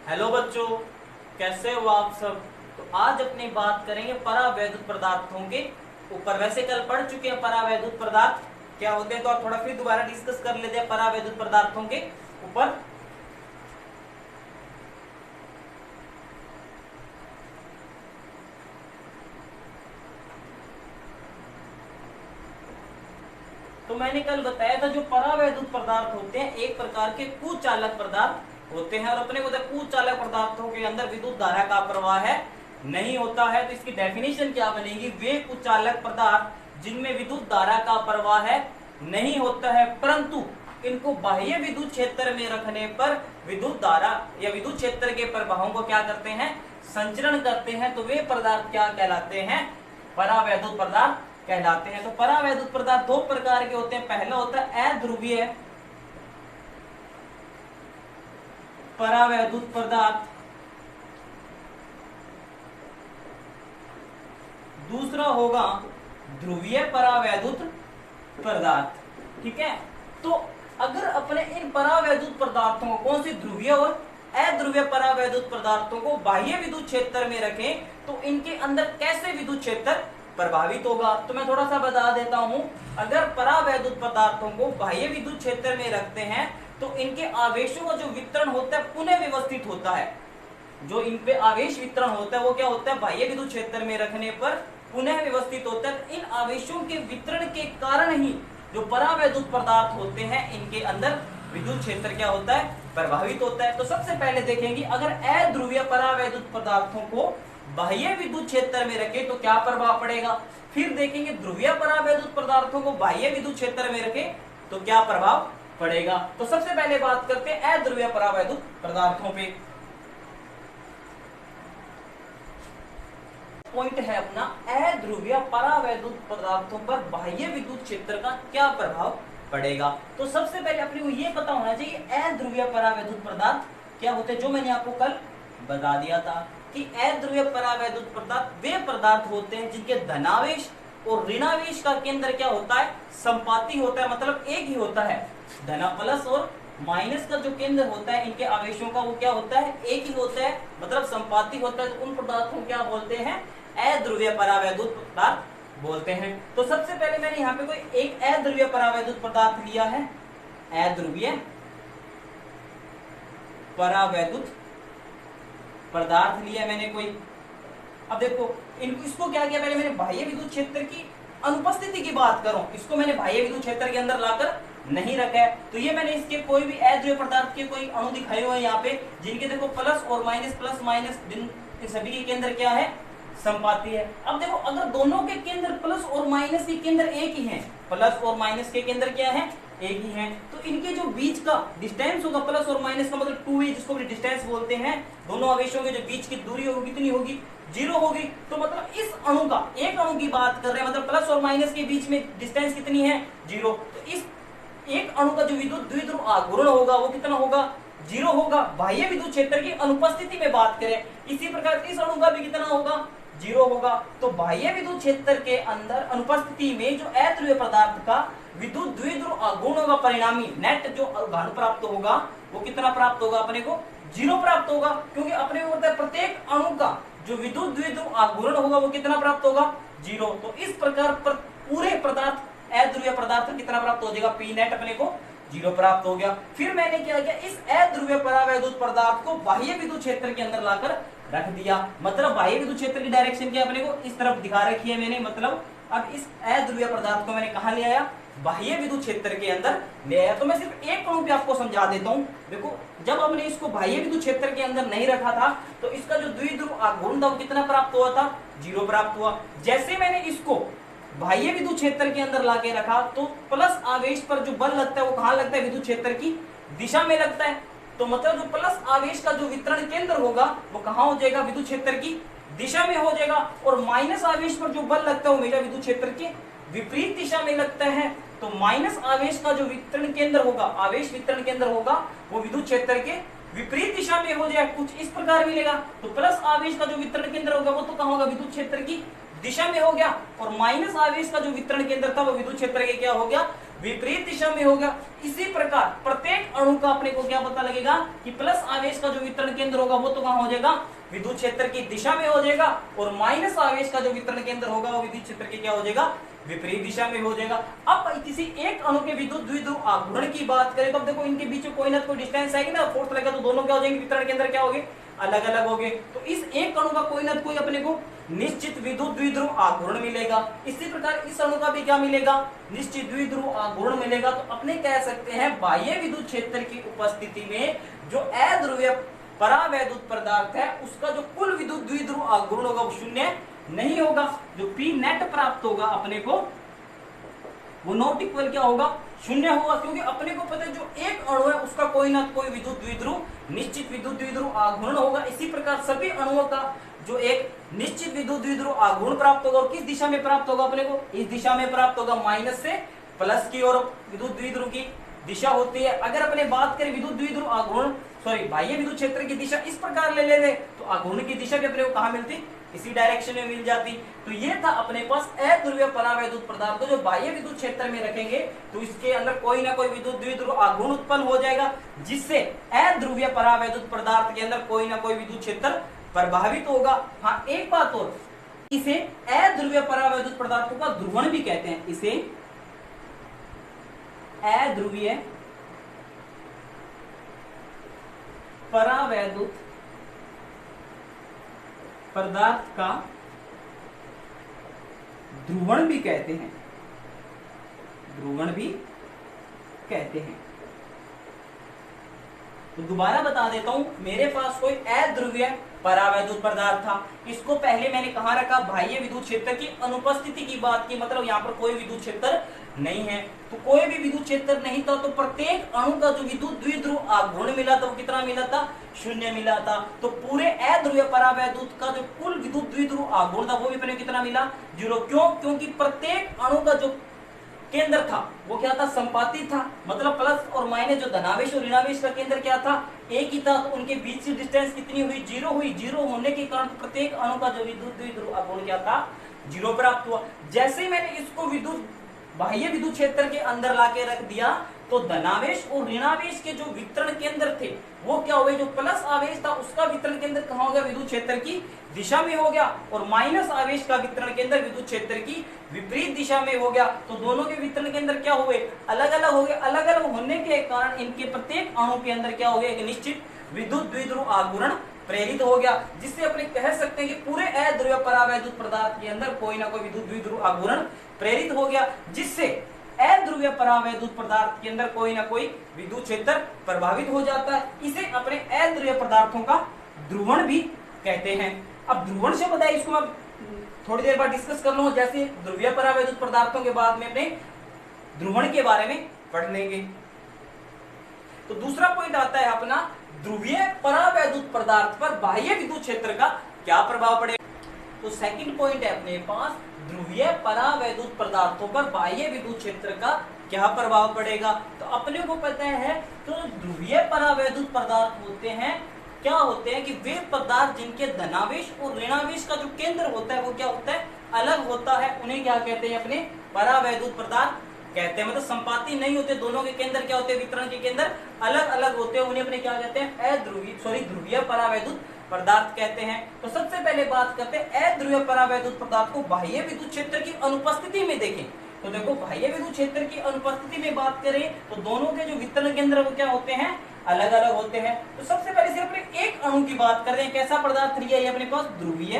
Hello बच्चों, कैसे हो आप सब। तो आज अपनी बात करेंगे परावैद्युत पदार्थों के ऊपर। वैसे कल पढ़ चुके हैं परावैद्युत पदार्थ क्या होते हैं, तो आज थोड़ा फिर दोबारा डिस्कस कर लेते हैं परावैद्युत पदार्थों के ऊपर। तो मैंने कल बताया था जो परावैद्युत पदार्थ होते हैं एक प्रकार के कुचालक पदार्थ होते हैं, और अपने को कुचालक पदार्थों के अंदर विद्युत धारा का प्रवाह है नहीं होता है। तो इसकी डेफिनेशन क्या बनेगी, वे कुचालक पदार्थ जिनमें विद्युत धारा का प्रवाह है नहीं होता है, परंतु इनको बाह्य विद्युत क्षेत्र में रखने पर विद्युत धारा या विद्युत क्षेत्र के प्रवाहों को क्या करते हैं, संचरण करते हैं। तो वे पदार्थ क्या कहलाते हैं, परावैद्युत पदार्थ कहलाते हैं। तो परावैद्युत पदार्थ दो प्रकार के होते हैं। पहला होता है अध्रुवीय परावैद्युत पदार्थ, दूसरा होगा ध्रुवीय परावैद्युत पदार्थ। ठीक है, तो अगर अपने इन परावैद्युत पदार्थों को कौन सी ध्रुवीय और अध्रुवीय परावैद्युत पदार्थों को बाह्य विद्युत क्षेत्र में रखें तो इनके अंदर कैसे विद्युत क्षेत्र प्रभावित होगा। तो मैं थोड़ा सा बता देता हूं, अगर परावैद्युत पदार्थों को बाह्य विद्युत क्षेत्र में रखते हैं तो इनके आवेशों का जो वितरण होता है पुनः व्यवस्थित होता है। जो इन पे आवेश वितरण होता है वो क्या होता है, बाह्य विद्युत क्षेत्र में रखने पर पुनः व्यवस्थित होता है। इन आवेशों के वितरण के कारण ही जो परावैद्युत पदार्थ होते हैं इनके अंदर विद्युत क्षेत्र क्या होता है, प्रभावित होता है। तो सबसे पहले देखेंगे अगर अध्रुवीय परावैद्युत पदार्थों को बाह्य विद्युत क्षेत्र में रखें तो क्या प्रभाव पड़ेगा। फिर देखेंगे ध्रुवीय परावैद्युत पदार्थों को बाह्य विद्युत क्षेत्र में रखें तो क्या प्रभाव पड़ेगा। तो सबसे पहले बात करते हैं अध्रुवीय परावैद्युत पदार्थों पे। पॉइंट है अपना, अध्रुवीय परावैद्युत पदार्थों पर बाह्य विद्युत क्षेत्र का क्या प्रभाव पड़ेगा। तो सबसे पहले अपने को यह पता होना चाहिए अध्रुवीय परावैद्युत पदार्थ क्या होते हैं, जो मैंने आपको कल बता दिया था कि अध्रुवीय परावैद्युत पदार्थ वे पदार्थ होते हैं जिनके धनावेश और ऋणावेश का केंद्र क्या होता है, संपाती होता है, मतलब एक ही होता है। धना प्लस और माइनस का जो केंद्र होता है इनके आवेशों का वो क्या होता है, एक ही होता है, मतलब संपाती होता है। तो उन पदार्थों को क्या बोलते हैं, अध्रुवीय परावैद्युत पदार्थ बोलते हैं। तो सबसे पहले मैंने यहाँ पे कोई एक अध्रुवीय परावैद्युत पदार्थ लिया है, अध्रुवीय परावैद्युत पदार्थ लिया मैंने कोई। अब देखो इसको क्या किया, पहले मैंने बाह्य विद्युत क्षेत्र की अनुपस्थिति की बात करूं, इसको मैंने बाह्य विद्युत क्षेत्र के अंदर लाकर नहीं रखा है। तो ये मैंने इसके कोई भी अध्रुवीय पदार्थ के कोई अणु दिखाए हुए हैं यहाँ पे, जिनके देखो प्लस और माइनस इन सभी के केंद्र क्या है, संपाती है। अब देखो अगर दोनों के केंद्र प्लस और माइनस के केंद्र एक ही हैं, प्लस और माइनस के केंद्र क्या है, एक ही हैं, तो इनके जो बीच का डिस्टेंस होगा प्लस और माइनस का मतलब 2a, जिसको भी डिस्टेंस बोलते हैं, दोनों आवेशों के जो बीच की दूरी होगी कितनी होगी, 0 होगी। तो मतलब इस अणु का, एक अणु की बात कर रहे हैं, मतलब प्लस और माइनस के बीच में डिस्टेंस कितनी है, 0। तो इस एक अणु का जो विद्युत द्विध्रुव आघूर्ण होगा वो कितना होगा, 0 होगा। बाह्य विद्युत क्षेत्र की अनुपस्थिति में बात करें, इसी प्रकार इस अणु का भी कितना होगा, 0 होगा। तो बाह्य विद्युत क्षेत्र के अंदर अनुपस्थिति में जो अध्रुवीय पदार्थ का विद्युत द्विध्रुव आघूर्णों का परिणामी नेट जो घन प्राप्त होगा वो कितना प्राप्त होगा, अपने को 0 प्राप्त होगा। क्योंकि अपने को होता है प्रत्येक अणु का जो विद्युत द्विध्रुव आघूर्ण होगा वो कितना प्राप्त होगा, 0। तो इस प्रकार पूरे पदार्थ अध्रुवीय पदार्थ कितना प्राप्त हो जाएगा, पी नेट अपने को 0 प्राप्त हो गया। फिर मैंने क्या किया, इस अध्रुवीय परावैद्युत पदार्थ को बाह्य विद्युत क्षेत्र के अंदर लाकर रख दिया। मतलब बाह्य विद्युत क्षेत्र की डायरेक्शन क्या अपने को इस तरफ दिखा रखी है मैंने। मतलब अब इस अध्रुवीय पदार्थ को मैंने कहा ले आया, बाह्य विद्युत क्षेत्र के अंदर ले आया। तो मैं सिर्फ एक अणु पे आपको समझा देता हूं। देखो जब हमने इसको बाह्य विद्युत क्षेत्र के अंदर नहीं रखा था तो इसका जो द्विध्रुव आघूर्ण था वो कितना प्राप्त हुआ था, 0 प्राप्त हुआ। जैसे मैंने इसको बाह्य विद्युत क्षेत्र के अंदर लाके रखा तो प्लस आवेश पर जो बल लगता है वो कहां लगता है, विद्युत क्षेत्र की दिशा में लगता है। तो मतलब जो प्लस आवेश का जो वितरण केंद्र होगा वो कहां हो जाएगा, विद्युत क्षेत्र की दिशा में हो जाएगा। और माइनस आवेश पर जो बल लगता है वो हमेशा विद्युत क्षेत्र के विपरीत दिशा में लगता है। तो माइनस आवेश का जो वितरण केंद्र होगा, आवेश वितरण केंद्र होगा वो विद्युत क्षेत्र के विपरीत दिशा में हो जाए, कुछ इस प्रकार मिलेगा। तो प्लस आवेश का जो वितरण केंद्र होगा वो तो कहां होगा, विद्युत क्षेत्र की दिशा में हो गया और माइनस आवेश का जो वितरण केंद्र था वो विद्युत क्षेत्र के क्या हो गया, विपरीत दिशा में हो गया। इसी प्रकार प्रत्येक अणु का अपने को क्या पता लगेगा कि प्लस आवेश का जो वितरण केंद्र होगा वो तो कहां हो जाएगा, विद्युत क्षेत्र की दिशा में हो जाएगा, और माइनस आवेश का जो वितरण केंद्र होगा वो विद्युत क्षेत्र के क्या हो जाएगा, विपरीत दिशा में हो जाएगा। अब किसी एक अणु के विद्युत द्विध्रुव आघूर्ण की बात करें तो अब देखो इनके बीच में कोई ना कोई डिस्टेंस आएगी ना, फोर्स लगेगा तो दोनों क्या हो जाएंगे, वितरण केंद्र क्या होंगे, अलग अलग होंगे। तो इस एक अणु का कोई ना कोई अपने को निश्चित विद्युत द्विध्रुव आघूर्ण मिलेगा। इसी प्रकार इस अणु का भी क्या मिलेगा, निश्चित द्विध्रुव आघूर्ण मिलेगा। तो अपने कह सकते हैं बाह्य विद्युत क्षेत्र की उपस्थिति में जो अध्रुवीय परावैद्युत पदार्थ है उसका जो कुल विद्युत द्विध्रुव आघूर्ण होगा वो शून्य नहीं होगा। जो पी नेट प्राप्त होगा अपने को वो नॉट इक्वल क्या होगा, शून्य होगा, क्योंकि अपने को पता है जो एक अणु है उसका कोई ना कोई विद्युत द्विध्रुव, निश्चित विद्युत द्विध्रुव आघूर्ण होगा। इसी प्रकार सभी अणुओं का जो एक निश्चित विद्युत द्विध्रुव आघूर्ण प्राप्त होगा, और किस दिशा में प्राप्त होगा अपने को, इस दिशा में प्राप्त होगा, माइनस से प्लस की ओर विद्युत द्विध्रुव की दिशा होती है। अगर अपने बात करें विद्युत द्विध्रुव आघूर्ण बाह्य विद्युत क्षेत्र की दिशा इस प्रकार ले लेते तो आघूर्ण की दिशा भी अपने को कहां मिलती, इसी डायरेक्शन में मिल जाती। तो ये था अपने पास अध्रुवीय परावैद्युत पदार्थ को जो बाह्य विद्युत क्षेत्र में रखेंगे तो इसके अंदर कोई ना कोई विद्युत द्विध्रुव आघूर्ण उत्पन्न हो जाएगा, जिससे अध्रुवीय परावैद्युत पदार्थ के अंदर कोई ना कोई विद्युत क्षेत्र प्रभावित होगा। हाँ, एक बात और, इसे अध्रुवीय परावैद्युत पदार्थों का ध्रुवण भी कहते हैं। इसे अध्रुवीय परावैद्युत पदार्थ का ध्रुवण भी कहते हैं, ध्रुवण भी कहते हैं। तो दोबारा बता देता हूं, मेरे पास कोई अध्रुवीय परावैद्युत पदार्थ था, इसको पहले मैंने कहां रखा, बाह्य विद्युत क्षेत्र की अनुपस्थिति की बात की, मतलब यहां पर कोई विद्युत क्षेत्र नहीं है। तो कोई भी विद्युत क्षेत्र नहीं था तो प्रत्येक अणु का जो विद्युत द्विध्रुव आघूर्ण मिला था वो कितना मिला था, शून्य मिला था। तो पूरे अध्रुवीय परावैद्युत का जो कुल विद्युत द्विध्रुव आघूर्ण था वो भी अपने कितना मिला, 0। क्यों, क्योंकि प्रत्येक अणु का जो केंद्र था वो क्या था, संपाती था, मतलब प्लस और माइनस जो धनावेश और ऋणावेश का केंद्र क्या था, एक ही था। तो उनके बीच की डिस्टेंस कितनी हुई, 0 हुई। 0 होने के कारण प्रत्येक अणु का जो विद्युत द्विध्रुव आघूर्ण क्या था, 0 प्राप्त हुआ। जैसे ही मैंने इसको विद्युत बाह्य विद्युत क्षेत्र के अंदर लाके रख दिया तो धनावेश और ऋणावेश के जो वितरण केंद्र थे वो क्या हुए, जो प्लस आवेश था उसका वितरण केंद्र कहां हो गया, विद्युत क्षेत्र की दिशा में हो गया, और माइनस आवेश का वितरण केंद्र विद्युत क्षेत्र की विपरीत दिशा में हो गया। तो दोनों के वितरण केंद्र क्या हुए, अलग अलग हो गए। अलग अलग होने के कारण इनके प्रत्येक अणु के अंदर क्या हो गया, एक निश्चित विद्युत द्विध्रुव आघूर्ण प्रेरित हो गया, जिससे अपने कह सकते हैं कि पूरे अध्रुवीय परावैद्युत पदार्थ के अंदर कोई ना कोई विद्युत द्विध्रुव आघूर्ण प्रेरित हो गया, जिससे अध्रुवीय परावैद्युत पदार्थ के अंदर कोई ना कोई विद्युत क्षेत्र प्रभावित हो जाता है। इसे अपने अध्रुवीय पदार्थों का ध्रुवण भी कहते हैं। अब ध्रुवण शब्द है, इसको मैं थोड़ी देर बाद डिस्कस कर लूंगा, जैसे ध्रुवीय परावैद्युत पदार्थों के बाद में अपने ध्रुवण के बारे में पढ़ लेंगे। तो दूसरा पॉइंट आता है अपना, ध्रुवीय परावैद्युत पदार्थ पर बाह्य विद्युत क्षेत्र का क्या प्रभाव पड़ेगा। तो सेकंड पॉइंट है अपने पास, ध्रुवीय परावैद्युत पदार्थों पर बाह्य विद्युत क्षेत्र का क्या प्रभाव पड़ेगा। तो अपने को पता है, तो ध्रुवीय परावैद्युत पदार्थ होते हैं, क्या होते हैं कि वे पदार्थ जिनके धनावेश और ऋणावेश का जो केंद्र होता है वो क्या होता है, अलग होता है, उन्हें क्या कहते हैं, अपने परावैद्युत पदार्थ कहते हैं। मतलब संपाती नहीं होते, दोनों के केंद्र क्या होते हैं, वितरण के केंद्र अलग अलग होते हैं, उन्हें अपने क्या कहते हैं, ध्रुवीय परावैद्युत पदार्थ कहते हैं। तो सबसे पहले बात करते हैं अध्रुवीय परावैद्युत पदार्थ को बाह्य विद्युत क्षेत्र की अनुपस्थिति में देखें। तो देखो, बाह्य विद्युत क्षेत्र की अनुपस्थिति में बात करें तो दोनों के जो वितरण केंद्र वो क्या होते हैं, अलग अलग होते हैं। तो सबसे पहले सिर्फ अपने एक अणु की बात करते हैं, कैसा पदार्थ लिया है अपने पास, ध्रुवीय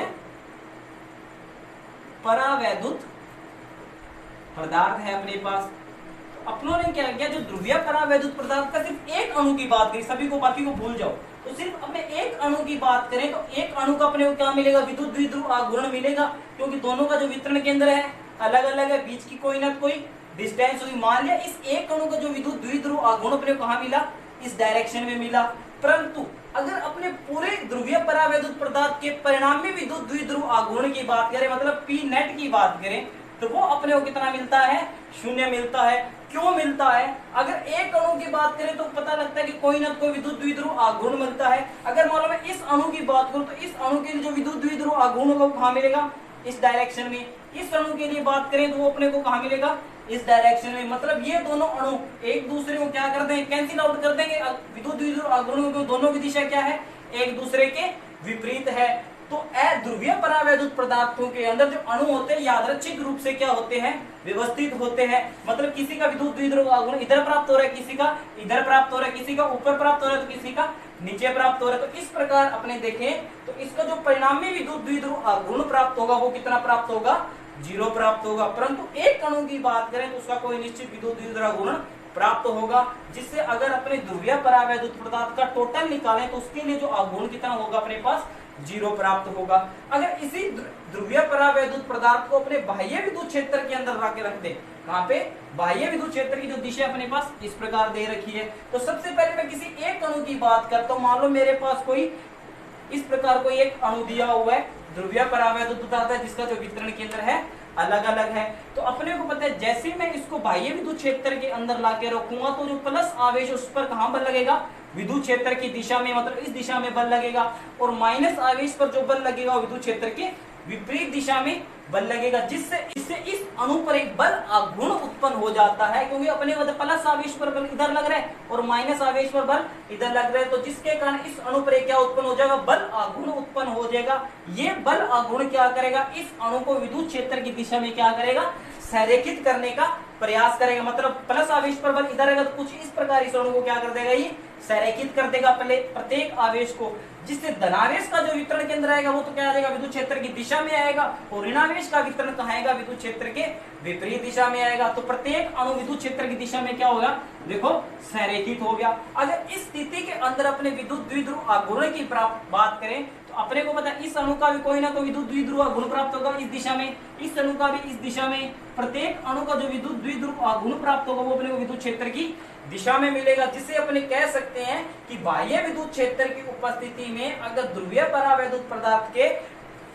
परावैद्युत पदार्थ है अपने पास। तो अपनों ने क्या किया, जो ध्रुवीय परावैद्युत पदार्थ का सिर्फ एक अणु की बात करी, सभी को बाकी को भूल जाओ, तो सिर्फ अपने एक अणु की बात करें तो एक अणु का अपने को क्या मिलेगा, विद्युत द्विध्रुव आघूर्ण मिलेगा, क्योंकि दोनों का जो वितरण केंद्र है अलग अलग है, बीच की कोई ना कोई डिस्टेंस हुई। मान लिया इस एक अणु का जो विद्युत द्विध्रुव आघूर्ण अपने को कहां मिला, इस डायरेक्शन में मिला। परंतु अगर अपने पूरे ध्रुवीय परावैद्युत पदार्थ के परिणामी विद्युत द्विध्रुव आघूर्ण की बात करें, मतलब पी नेट की बात करें, तो वो अपने को कितना मिलता है, 0 मिलता है। क्यों मिलता है, अगर एक अणु की बात करें तो पता लगता है कि कोई ना कोई विद्युत द्विध्रुव आघूर्ण मिलता है। अगर मान लो मैं इस अणु की बात करूं तो इस अणु के लिए जो विद्युत द्विध्रुव आघूर्ण होगा वो कहां मिलेगा, इस डायरेक्शन में। इस अणु के लिए बात करें तो वो अपने को कहाँ मिलेगा, इस डायरेक्शन में। मतलब ये दोनों अणु एक दूसरे को क्या कर देंगे, कैंसिल आउट कर देंगे। विद्युत द्विध्रुव आघूर्णों की दोनों की दिशा क्या है, एक दूसरे के विपरीत है। तो अध्रुवीय परावैद्युत पदार्थों के अंदर जो अणु होते हैं यादृच्छिक रूप से क्या होते हैं, व्यवस्थित होते हैं। मतलब किसी का विद्युत द्विध्रुव आघूर्ण इधर प्राप्त हो रहा है, किसी का इधर प्राप्त हो रहा है, किसी का ऊपर प्राप्त हो रहा है तो किसी का नीचे प्राप्त हो रहा है। तो इस प्रकार अपने देखें तो इसका जो परिणामी विद्युत द्विध्रुव आघूर्ण प्राप्त होगा वो कितना प्राप्त होगा, 0 प्राप्त होगा। परंतु एक अणु की बात करें तो उसका कोई निश्चित विद्युत द्विध्रुव आघूर्ण प्राप्त होगा, जिससे अगर अपने ध्रुवीय परावैद्युत पदार्थ का टोटल निकालें तो उसके लिए जो आघूर्ण कितना होगा अपने पास, 0 प्राप्त होगा। अगर इसी ध्रुवीय परावैद्युत पदार्थ को अपने बाह्य विद्युत क्षेत्र के अंदर लाके रख दे, कहां पे, बाह्य विद्युत क्षेत्र की जो दिशा अपने पास इस प्रकार दे रखी है। तो सबसे पहले मैं किसी एक अणु की बात करता हूं। मान लो मेरे पास कोई इस प्रकार कोई एक अणु दिया हुआ है, ध्रुवीय परावैद्युत पदार्थ है, जिसका जो वितरण केंद्र है अलग अलग है। तो अपने को पता है जैसे मैं इसको बाह्य विद्युत क्षेत्र के अंदर लाके रखूंगा तो जो प्लस आवेश उस पर कहां बल लगेगा, विद्युत क्षेत्र की दिशा में, मतलब इस दिशा में बल लगेगा। और माइनस आवेश पर जो बल लगेगा विद्युत क्षेत्र के विपरीत दिशा में बल लगेगा, जिससे इससे इस अणु पर एक बल आघूर्ण उत्पन्न हो जाता है। क्योंकि अपने प्लस आवेश पर बल इधर लग रहा है और माइनस आवेश पर बल इधर लग रहा है, तो जिसके कारण इस अणु पर क्या उत्पन्न हो जाएगा, बल आघूर्ण उत्पन्न हो जाएगा। ये बल आघूर्ण क्या करेगा, इस अणु को विद्युत क्षेत्र की दिशा में क्या करेगा, संरेखित करने का प्रयास करेगा। मतलब प्लस आवेश पर बल इधर रहेगा तो कुछ इस प्रकार इस अणु को क्या कर देगा, ये संरेखित कर देगा पहले प्रत्येक आवेश को, जिससे धनावेश का जो वितरण केंद्र आएगा वो तो क्या आएगा, विद्युत क्षेत्र की दिशा में आएगा। और ऋणावेश का वितरण कहाँ आएगा, विद्युत क्षेत्र के विपरीत दिशा में आएगा। तो प्रत्येक अणु विद्युत क्षेत्र की दिशा में क्या होगा, देखो संरेखित हो गया। अगर इस स्थिति के अंदर अपने विद्युत द्विध्रुव आघूर्ण की बात करें तो अपने को पता है इस अणु का भी कोई ना कोई विद्युत द्विध्रुव आघूर्ण प्राप्त होगा इस दिशा में, इस अणु का भी इस दिशा में। प्रत्येक अणु का जो विद्युत द्विध्रुव आघूर्ण प्राप्त होगा वो अपने को विद्युत क्षेत्र की दिशा में मिलेगा, जिससे अपने कह सकते हैं कि बाह्य विद्युत क्षेत्र की उपस्थिति में अगर ध्रुवीय परावैद्युत पदार्थ के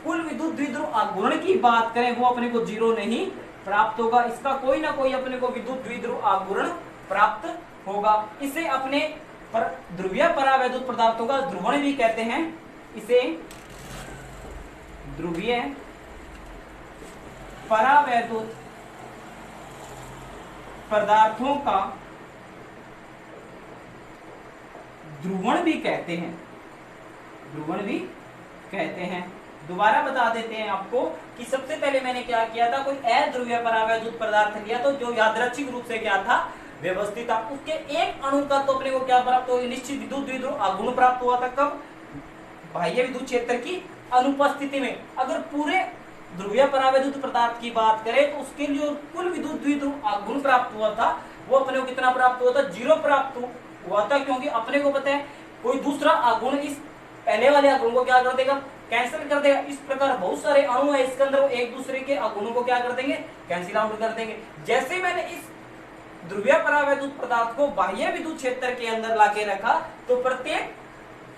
कुल विद्युत द्विध्रुव आघूर्ण की बात करें वो अपने को 0 नहीं प्राप्त होगा। इसका कोई ना कोई अपने को विद्युत द्विध्रुव आघूर्ण प्राप्त होगा। इसे अपने ध्रुवीय परावैद्युत पदार्थों का ध्रुवण भी कहते हैं। इसे ध्रुवीय परावैद्युत पदार्थों का ध्रुवण भी कहते हैं, ध्रुवण भी कहते हैं। दोबारा बता देते हैं आपको कि सबसे पहले मैंने क्या किया था, कोई अध्रुवीय परावैद्युत पदार्थ लिया तो जो यादृच्छिक रूप से क्या था, व्यवस्थित था। उसके एक अणु का तो अपने को क्या प्राप्त हुआ, निश्चित विद्युत द्विध्रुव आघूर्ण प्राप्त हुआ था। कब, बाह्य विद्युत क्षेत्र की अनुपस्थिति में। अगर पूरे ध्रुवीय परावैद्युत पदार्थ की बात करें तो उसके लिए कुल विद्युत द्विध्रुव आघूर्ण प्राप्त हुआ था वो अपने को कितना प्राप्त हुआ था, 0 प्राप्त हुआ था। क्योंकि अपने को पता है कोई दूसरा आघूर्ण इस पहले वाले आघूर्ण को क्या कर देगा, कैंसिल कर देगा। इस प्रकार बहुत सारे अणु है इसके अंदर, वो एक दूसरे के आघूर्णों को क्या कर देंगे, कैंसिल आउट कर देंगे। जैसे मैंने इस ध्रुवीय परावैद्युत पदार्थ को बाह्य विद्युत क्षेत्र के अंदर लाके रखा तो प्रत्येक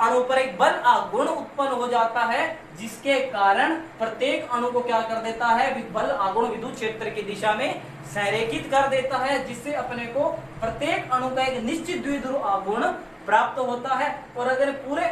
अणु पर एक बल आघूर्ण उत्पन्न हो जाता है, जिसके कारण प्रत्येक अणु को क्या कर देता है, बल आघूर्ण विद्युत क्षेत्र की दिशा में संरेखित कर देता है, जिससे अपने को प्रत्येक अणु का एक निश्चित द्विध्रुव आघूर्ण प्राप्त होता है। और अगर पूरे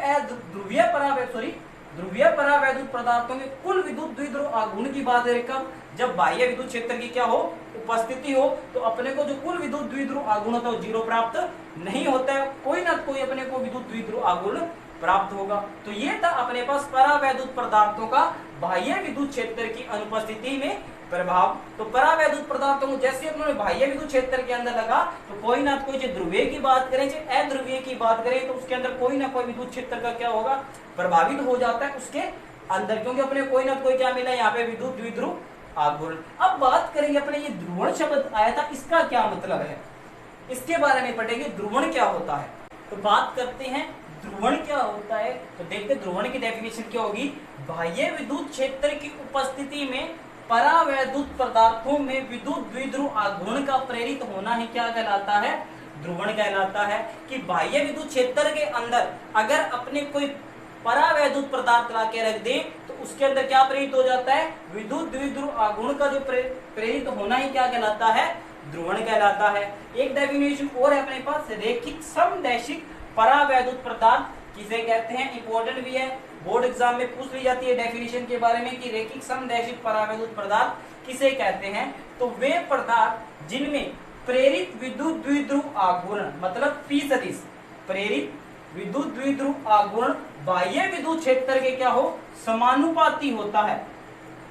ध्रुवीय परावैद्युत पदार्थों के कुल विद्युत द्विध्रुव आघूर्ण की बात करें कब, जब बाह्य विद्युत क्षेत्र की क्या हो, उपस्थिति हो, तो अपने को जो कुल विद्युत द्विध्रुव आघूर्ण होता है वो 0 प्राप्त नहीं होता है। कोई ना कोई अपने को विद्युत द्विध्रुव आघूर्ण प्राप्त होगा। तो ये था अपने पास परावैद्युत पदार्थों का बाह्य विद्युत क्षेत्र की अनुपस्थिति में प्रभाव। तो परावैद्युत पदार्थों को जैसे अपने बाह्य विद्युत क्षेत्र के अंदर लगा तो कोई ना कोई, जो ध्रुवीय की बात करें चाहे अध्रुवीय की बात करें, तो उसके अंदर कोई ना कोई विद्युत क्षेत्र का क्या होगा, प्रभावित हो जाता है उसके अंदर, क्योंकि अपने कोई ना कोई क्या मिला यहाँ पे, विद्युत द्विध्रुव आघूर्ण। अब बात करेंगे अपने ये ध्रुवण शब्द आया था, इसका क्या मतलब है, इसके बारे में पढ़ेंगे। ध्रुवण क्या होता है, तो बात करते हैं ध्रुवण क्या होता है। तो देखते ध्रुवण की डेफिनेशन क्या होगी, बाह्य विद्युत क्षेत्र की उपस्थिति में परावैद्युत पदार्थों में विद्युत द्विध्रुव आघूर्ण का प्रेरित होना ही क्या कहलाता है, ध्रुवण कहलाता है। कि बाह्य विद्युत क्षेत्र के अंदर अगर अपने कोई परावैद्युत पदार्थ ला के रख दे तो उसके अंदर क्या प्रेरित हो जाता है, विद्युत द्विध्रुव आघूर्ण का जो प्रेरित होना ही क्या कहलाता है, ध्रुवण कहलाता है। एक डेफिनेशन और है अपने पास, रेखिक समदैशिक परावैद्युत पदार्थ किसे कहते हैं, इंपॉर्टेंट भी है, बोर्ड एग्जाम में पूछ ली जाती है डेफिनेशन के बारे में कि रेखिक समदैशिक परावैद्युत पदार्थ किसे कहते हैं। तो वे पदार्थ जिनमें प्रेरित विद्युत द्विध्रुव आघूर्ण मतलब पी सदिश, प्रेरित विद्युत द्विध्रुव आघूर्ण बाह्य विद्युत क्षेत्र के क्या हो, समानुपाती होता है।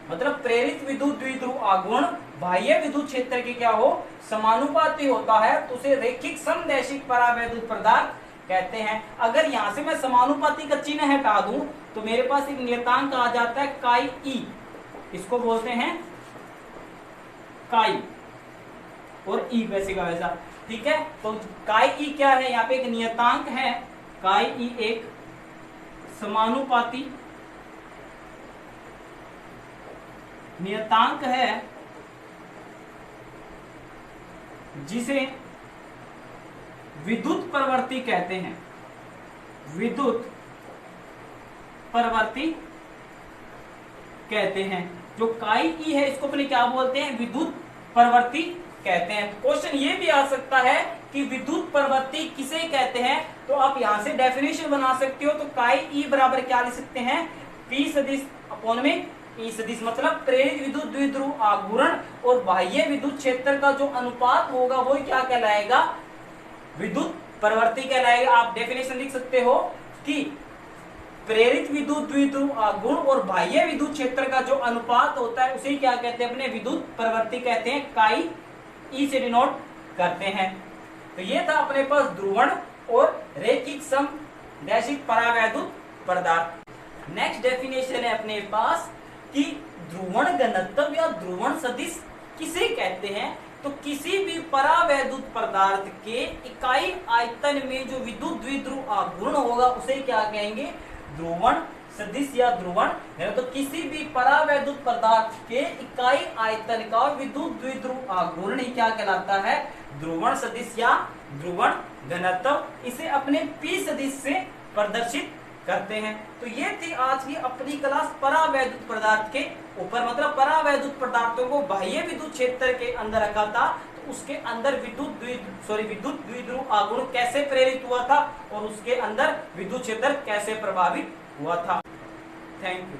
मतलब प्रेरित विद्युत द्विध्रुव आघूर्ण बाह्य विद्युत क्षेत्र के क्या हो, समानुपाती होता है, तो उसे रेखिक समदैशिक परावैद्युत पदार्थ कहते हैं। अगर यहां से मैं समानुपाती का चिन्ह हटा दूं तो मेरे पास एक नियतांक आ जाता है काई ई, इसको बोलते हैं काई और ई वैसे का वैसा, ठीक है। तो काई ई क्या है, यहाँ पे एक नियतांक है, काई ई एक समानुपाती नियतांक है जिसे विद्युत प्रवृत्ति कहते हैं, विद्युत प्रवृत्ति कहते हैं। जो काई ई है इसको अपने क्या बोलते हैं, विद्युत प्रवृत्ति कहते हैं। क्वेश्चन ये भी आ सकता है कि विद्युत प्रवृत्ति किसे कहते हैं, तो आप यहां से डेफिनेशन बना सकते हो। तो काई ई बराबर क्या लिख सकते हैं, पी सदिश अपॉन में ई सदिश, मतलब प्रेरित विद्युत द्विध्रुव आघूर्ण और बाह्य विद्युत क्षेत्र का जो अनुपात होगा वो क्या कहलाएगा, विद्युत प्रवृत्ति कहलाएगा। आप डेफिनेशन लिख सकते हो कि प्रेरित विद्युत द्विध्रुव आघूर्ण और बाह्य विद्युत क्षेत्र का जो अनुपात होता है उसे क्या कहते हैं, अपने विद्युत प्रवृत्ति कहते हैं, काई ई से डिनोट करते हैं। तो ये था अपने पास ध्रुवण और रेखिक समदैशिक परावैद्युत पदार्थ। नेक्स्ट डेफिनेशन है अपने पास कि ध्रुवण घनत्व या ध्रुवण सदिश किसे कहते हैं। तो किसी भी परावैद्युत पदार्थ के इकाई आयतन में जो विद्युत द्विध्रुव आघूर्ण होगा उसे क्या कहेंगे, ध्रुवण सदिश या ध्रुवण। तो किसी भी परावैद्युत पदार्थ के इकाई आयतन का विद्युत द्विध्रुव आघूर्ण ही क्या कहलाता है, ध्रुवण सदिश या ध्रुवण घनत्व। इसे अपने पी सदिश से प्रदर्शित करते हैं। तो ये थी आज की अपनी क्लास परावैद्युत पदार्थ के ऊपर, मतलब परावैद्युत पदार्थों को बाह्य विद्युत क्षेत्र के अंदर रखा था, तो उसके अंदर विद्युत द्विध्रुव आघूर्ण कैसे प्रेरित हुआ था और उसके अंदर विद्युत क्षेत्र कैसे प्रभावित हुआ था। Thank you.